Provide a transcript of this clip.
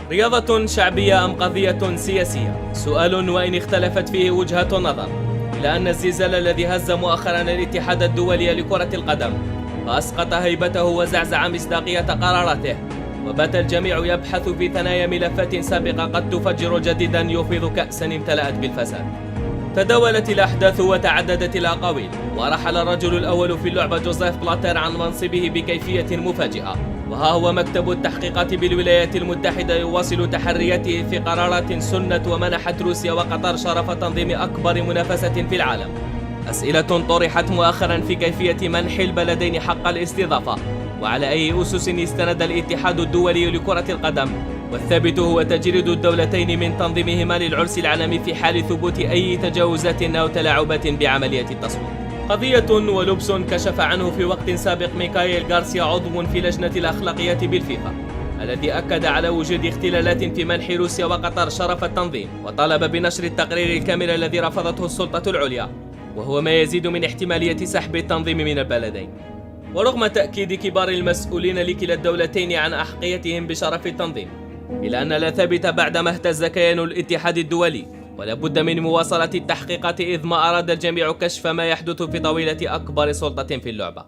رياضة شعبية أم قضية سياسية؟ سؤال وإن اختلفت فيه وجهات النظر، إلا أن الزلزال الذي هز مؤخرا الاتحاد الدولي لكرة القدم وأسقط هيبته وزعزع مصداقية قراراته، وبات الجميع يبحث في ثنايا ملفات سابقة قد تفجر جديدا يفيض كأسا امتلأت بالفساد. تداولت الأحداث وتعددت الأقاويل، ورحل الرجل الأول في اللعبة جوزيف بلاتر عن منصبه بكيفية مفاجئة، وها هو مكتب التحقيقات بالولايات المتحدة يواصل تحرياته في قرارات سنت ومنحت روسيا وقطر شرف تنظيم أكبر منافسة في العالم. أسئلة طرحت مؤخرا في كيفية منح البلدين حق الاستضافة، وعلى أي أسس استند الاتحاد الدولي لكرة القدم، والثابت هو تجريد الدولتين من تنظيمهما للعرس العالمي في حال ثبوت أي تجاوزات أو تلاعبات بعملية التصويت. قضية ولبس كشف عنه في وقت سابق ميكايل غارسيا عضو في لجنة الأخلاقيات بالفيفا، الذي أكد على وجود اختلالات في منح روسيا وقطر شرف التنظيم، وطلب بنشر التقرير الكامل الذي رفضته السلطة العليا، وهو ما يزيد من احتمالية سحب التنظيم من البلدين. ورغم تأكيد كبار المسؤولين لكلا الدولتين عن أحقيتهم بشرف التنظيم، إلا أن لا ثابت بعدما اهتز كيان الاتحاد الدولي، ولا بد من مواصلة التحقيقات إذ ما أراد الجميع كشف ما يحدث في طاولة أكبر سلطة في اللعبة.